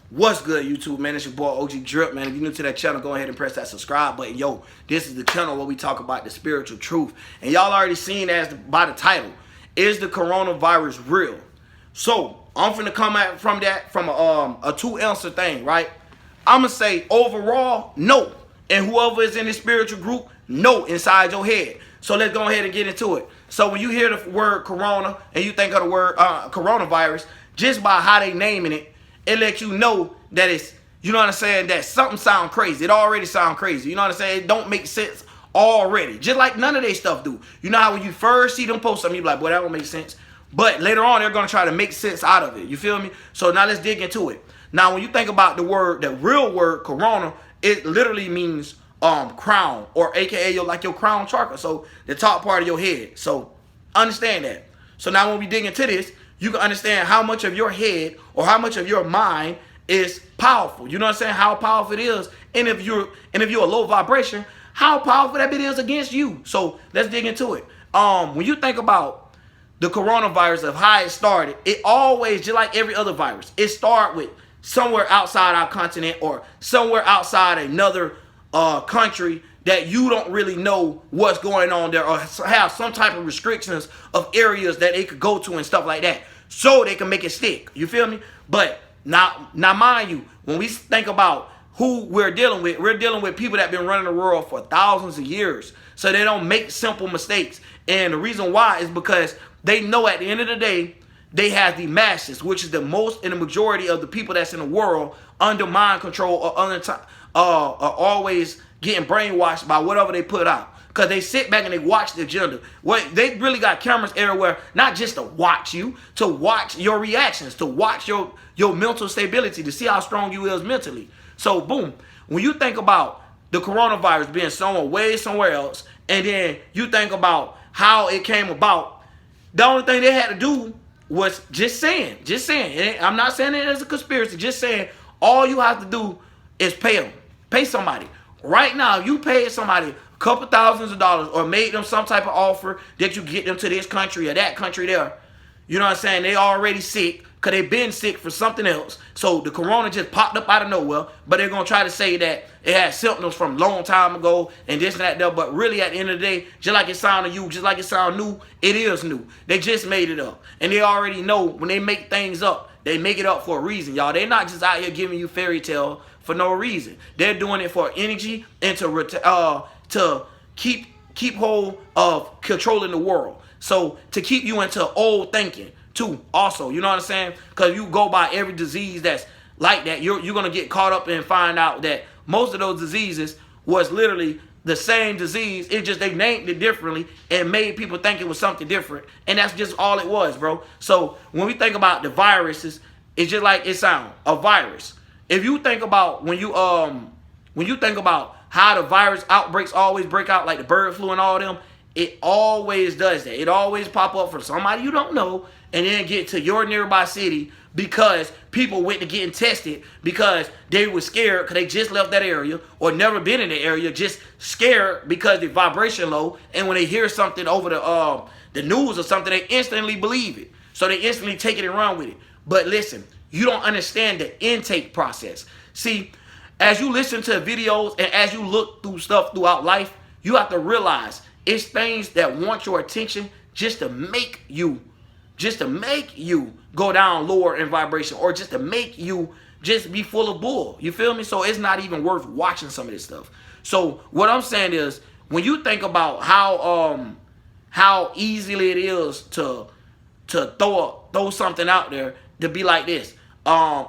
What's good, YouTube, man? It's your boy OG Drip, man. If you're new to that channel, go ahead and press that subscribe button. Yo, this is the channel where we talk about the spiritual truth. And y'all already seen by the title, is the coronavirus real? So, I'm finna come at from a two-answer thing, right? I'm gonna say overall, no. And whoever is in the spiritual group, no inside your head. So let's go ahead and get into it. So when you hear the word corona and you think of the word coronavirus, just by how they naming it, it lets you know that it's, you know what I'm saying, that something sound crazy. It already sound crazy. You know what I'm saying? It don't make sense already. Just like none of their stuff do. You know how when you first see them post something, you be like, boy, that don't make sense. But later on, they're going to try to make sense out of it. You feel me? So now let's dig into it. Now, when you think about the real word, corona, it literally means crown, or aka your crown chakra. So the top part of your head. So understand that. So now when we dig into this, you can understand how much of your head or how much of your mind is powerful. You know what I'm saying? How powerful it is. And if you're a low vibration, how powerful that bit is against you. So let's dig into it. When you think about the coronavirus, of how it started, it always, just like every other virus, it started with somewhere outside our continent or somewhere outside another country that you don't really know what's going on there, or have some type of restrictions of areas that they could go to and stuff like that, so they can make it stick. You feel me? But now mind you, when we think about who we're dealing with people that have been running the world for thousands of years, so they don't make simple mistakes. And the reason why is because they know at the end of the day, they have the masses, which is the most and the majority of the people that's in the world, under mind control or are always getting brainwashed by whatever they put out. Because they sit back and they watch the agenda. They really got cameras everywhere, not just to watch you, to watch your reactions, to watch your mental stability, to see how strong you is mentally. So boom, when you think about the coronavirus being somewhere else, and then you think about how it came about, the only thing they had to do was just saying. I'm not saying it as a conspiracy, just saying all you have to do is pay them. Pay somebody. Right now, you paid somebody a couple thousands of dollars or made them some type of offer that you get them to this country or that country there. You know what I'm saying? They already sick because they've been sick for something else. So the corona just popped up out of nowhere, but they're going to try to say that it had symptoms from a long time ago and this and that there. But really, at the end of the day, just like it sounded you, just like it sound new, it is new. They just made it up. And they already know when they make things up, they make it up for a reason, y'all. They're not just out here giving you fairy tale for no reason. They're doing it for energy and to keep hold of controlling the world. So to keep you into old thinking too, also, you know what I'm saying? Because you go by every disease that's like that, you're gonna get caught up and find out that most of those diseases was literally the same disease. It just they named it differently and made people think it was something different, and that's just all it was, bro. So when we think about the viruses, it's just like it sounds, a virus. If you think about when you think about how the virus outbreaks always break out, like the bird flu and all them, it always does that. It always pop up from somebody you don't know and then get to your nearby city because people went to getting tested because they were scared because they just left that area or never been in the area, just scared because the vibration low, and when they hear something over the news or something, they instantly believe it. So they instantly take it and run with it. But listen, you don't understand the intake process. See, as you listen to videos and as you look through stuff throughout life, you have to realize it's things that want your attention just to make you go down lower in vibration, or just to make you just be full of bull. You feel me? So it's not even worth watching some of this stuff. So what I'm saying is, when you think about how easily it is to throw something out there to be like this.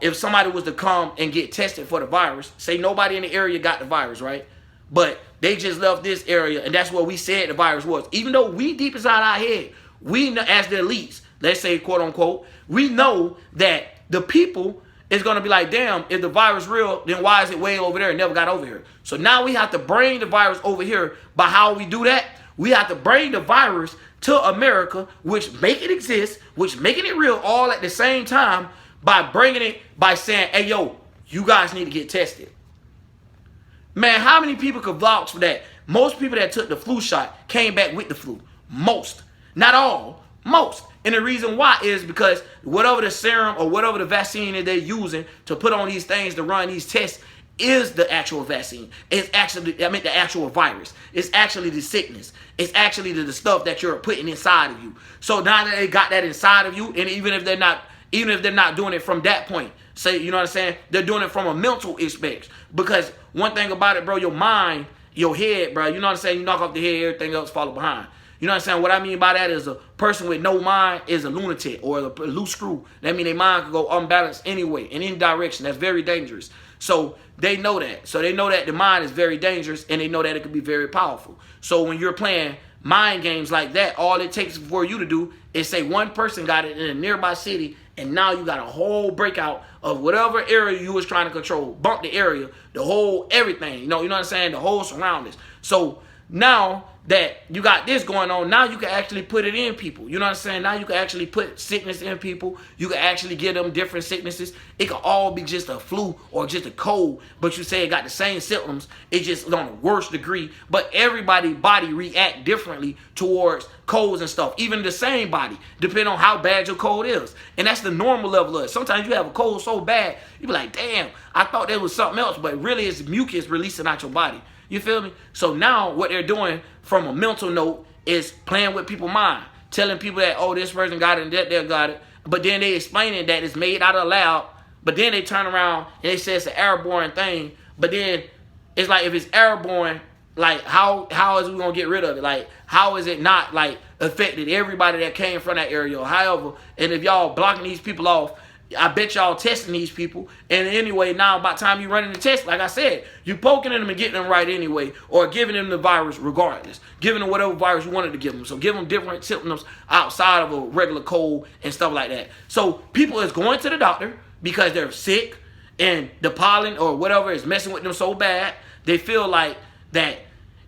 If somebody was to come and get tested for the virus, say nobody in the area got the virus, right? But they just left this area, and that's where we said the virus was. Even though we deep inside our head, we know, as the elites, let's say quote unquote, we know that the people is going to be like, damn, if the virus real, then why is it way over there and never got over here? So now we have to bring the virus over here. By how we do that, we have to bring the virus to America, which make it exist, which making it real all at the same time, by bringing it, by saying, hey, yo, you guys need to get tested. Man, how many people could vouch for that? Most people that took the flu shot came back with the flu. Most. Not all. Most. And the reason why is because whatever the serum or whatever the vaccine that they're using to put on these things to run these tests is the actual vaccine. It's actually, the actual virus. It's actually the sickness. It's actually the stuff that you're putting inside of you. So now that they got that inside of you, and even if they're not doing it from that point, say, you know what I'm saying, they're doing it from a mental aspect. Because one thing about it, bro, your mind, your head, bro, you know what I'm saying, you knock off the head, everything else follow behind. You know what I'm saying? What I mean by that is a person with no mind is a lunatic or a loose screw. That means their mind can go unbalanced anyway, in any direction. That's very dangerous. So they know that. So they know that the mind is very dangerous, and they know that it can be very powerful. So when you're playing mind games like that, all it takes for you to do is say one person got it in a nearby city, and now you got a whole breakout of whatever area you was trying to control. Bump the area, the whole everything. You know what I'm saying? The whole surroundings. So now that you got this going on, now you can actually put it in people. You know what I'm saying? Now you can actually put sickness in people. You can actually give them different sicknesses. It could all be just a flu or just a cold, but you say it got the same symptoms. It's just on a worse degree. But everybody's body react differently towards colds and stuff. Even the same body, depending on how bad your cold is. And that's the normal level of it. Sometimes you have a cold so bad, you be like, damn, I thought there was something else, but really it's mucus releasing out your body. You feel me? So now what they're doing from a mental note is playing with people's mind, telling people that, oh, this person got it and that they got it. But then they explaining that it's made out of lab. But then they turn around and they say it's an airborne thing. But then it's like, if it's airborne, like how is we gonna get rid of it? Like, how is it not like affected everybody that came from that area? Or however, and if y'all blocking these people off, I bet y'all testing these people. And anyway, now by the time you running the test, like I said, you poking them and getting them right anyway, or giving them the virus regardless. Giving them whatever virus you wanted to give them. So give them different symptoms outside of a regular cold and stuff like that. So people is going to the doctor because they're sick and the pollen or whatever is messing with them so bad. They feel like that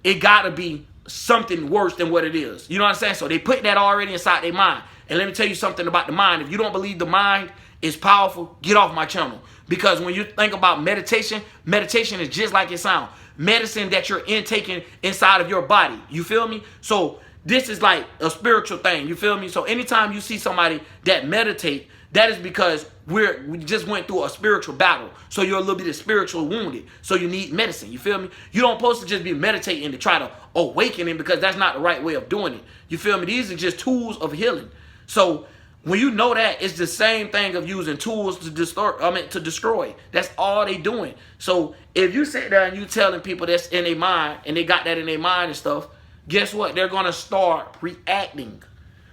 it got to be something worse than what it is. You know what I'm saying? So they put that already inside their mind. And let me tell you something about the mind. If you don't believe the mind is powerful, get off my channel. Because when you think about meditation, meditation is just like it sounds. Medicine that you're intaking inside of your body. You feel me? So this is like a spiritual thing. You feel me? So anytime you see somebody that meditate, that is because we just went through a spiritual battle. So you're a little bit spiritual wounded. So you need medicine. You feel me? You don't supposed to just be meditating to try to awaken him, because that's not the right way of doing it. You feel me? These are just tools of healing. So when you know that, it's the same thing of using tools to destroy. That's all they doing. So if you sit there and you telling people that's in their mind, and they got that in their mind and stuff, guess what? They're going to start reacting.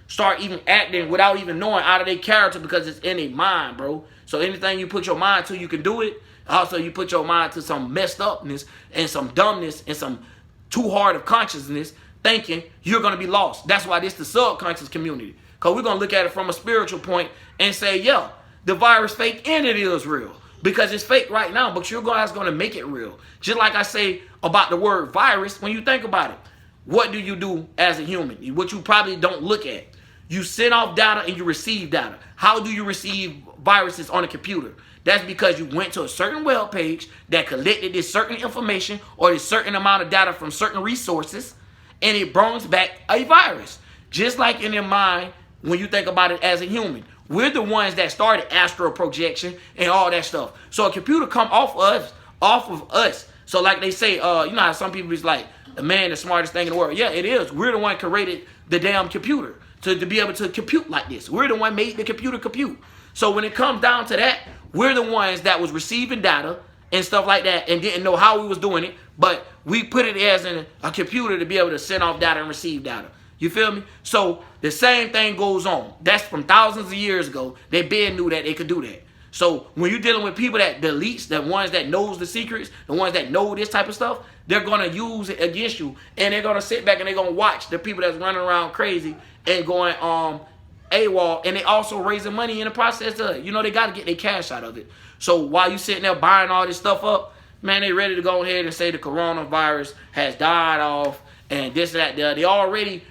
Start even acting without even knowing, out of their character, because it's in their mind, bro. So anything you put your mind to, you can do it. Also, you put your mind to some messed upness and some dumbness and some too hard of consciousness, thinking you're going to be lost. That's why this is the subconscious community. Because we're going to look at it from a spiritual point and say, yeah, the virus fake and it is real. Because it's fake right now, but you're guys going to make it real. Just like I say about the word virus, when you think about it, what do you do as a human? What you probably don't look at. You send off data and you receive data. How do you receive viruses on a computer? That's because you went to a certain web page that collected this certain information or this certain amount of data from certain resources, and it brings back a virus. Just like in your mind, when you think about it as a human, we're the ones that started astral projection and all that stuff. So a computer come off of us. So like they say, you know how some people is like, the man, the smartest thing in the world. Yeah, it is. We're the one created the damn computer to be able to compute like this. We're the one made the computer compute. So when it comes down to that, we're the ones that was receiving data and stuff like that and didn't know how we was doing it, but we put it as in a computer to be able to send off data and receive data. You feel me? So the same thing goes on. That's from thousands of years ago. They been knew that they could do that. So when you're dealing with people that deletes, the ones that knows the secrets, the ones that know this type of stuff, they're going to use it against you. And they're going to sit back and they're going to watch the people that's running around crazy and going AWOL. And they also raising money in the process of it. You know, they got to get their cash out of it. So while you sitting there buying all this stuff up, man, they ready to go ahead and say the coronavirus has died off and this, that, that. They already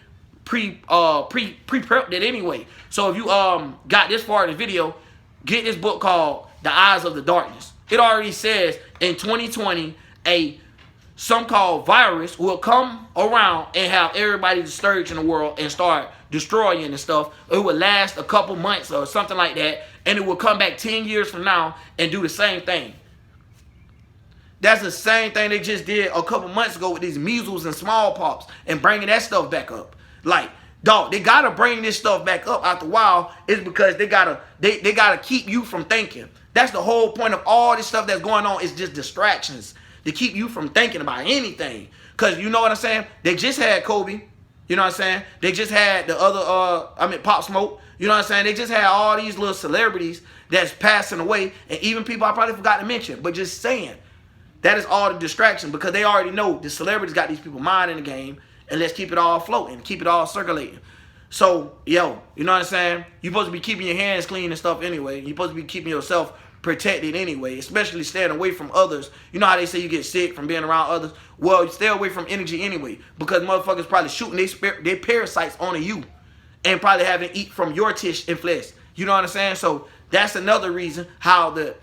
pre-prepped it anyway. So if you got this far in the video, get this book called The Eyes of the Darkness. It already says in 2020, a some called virus will come around and have everybody discouraged in the world and start destroying and stuff. It would last a couple months or something like that, and it will come back 10 years from now and do the same thing. That's the same thing they just did a couple months ago with these measles and smallpox and bringing that stuff back up. Like, dog, they gotta bring this stuff back up after a while. Is because they gotta keep you from thinking. That's the whole point of all this stuff that's going on, is just distractions to keep you from thinking about anything. Cause you know what I'm saying? They just had Kobe. You know what I'm saying? They just had the other, Pop Smoke. You know what I'm saying? They just had all these little celebrities that's passing away, and even people I probably forgot to mention. But just saying, that is all the distraction, because they already know the celebrities got these people mind in the game, and let's keep it all floating, keep it all circulating. So, yo, you know what I'm saying? You're supposed to be keeping your hands clean and stuff anyway. You're supposed to be keeping yourself protected anyway, especially staying away from others. You know how they say you get sick from being around others? Well, you stay away from energy anyway, because motherfuckers probably shooting their parasites onto you and probably having eat from your tissue and flesh. You know what I'm saying? So that's another reason how the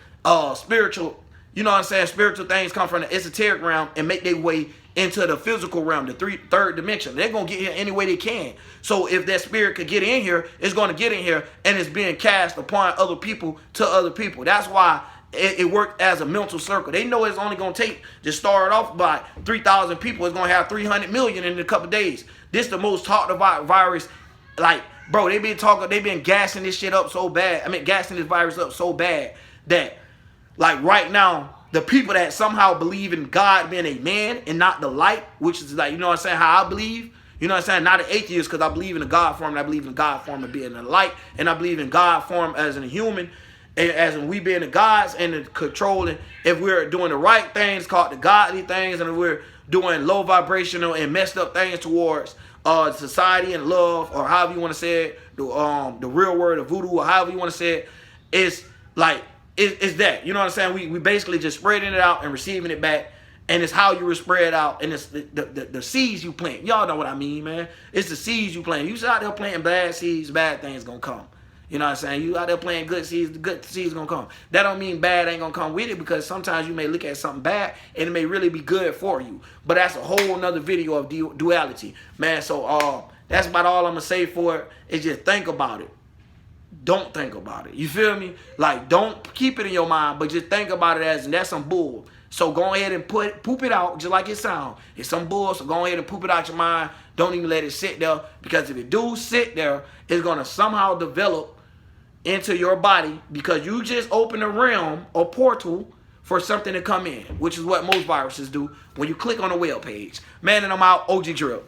spiritual, you know what I'm saying, spiritual things come from the esoteric realm and make their way into the physical realm, the third dimension. They're going to get here any way they can. So if that spirit could get in here, it's going to get in here, and it's being cast upon other people to other people. That's why it worked as a mental circle. They know it's only going to take, to start off by 3,000 people, it's going to have 300 million in a couple days. This the most talked about virus. Like, bro, they been gassing this shit up so bad. Gassing this virus up so bad that, like, right now, the people that somehow believe in God being a man and not the light, which is like, you know what I'm saying, how I believe, you know what I'm saying, not an atheist, because I believe in the God form, and I believe in God form of being the light, and I believe in God form as in a human, as in we being the gods and the controlling. If we're doing the right things, called the godly things, and if we're doing low vibrational and messed up things towards society and love, or however you want to say it, the real word of voodoo, or however you want to say it, it's like, it's that, you know what I'm saying? We basically just spreading it out and receiving it back, and it's how you spread out, and it's the seeds you plant. Y'all know what I mean, man. It's the seeds you plant. You out there planting bad seeds, bad things gonna come. You know what I'm saying? You out there planting good seeds, the good seeds gonna come. That don't mean bad ain't gonna come with it, because sometimes you may look at something bad and it may really be good for you. But that's a whole nother video of duality, man. So that's about all I'm gonna say for it. Is just think about it. Don't think about it. You feel me? Like, don't keep it in your mind, but just think about it as, and that's some bull. So go ahead and poop it out just like it sounds. It's some bull, so go ahead and poop it out your mind. Don't even let it sit there, because if it do sit there, it's going to somehow develop into your body, because you just open a realm or portal for something to come in, which is what most viruses do when you click on the web page. Man, and I'm out. OG Drill.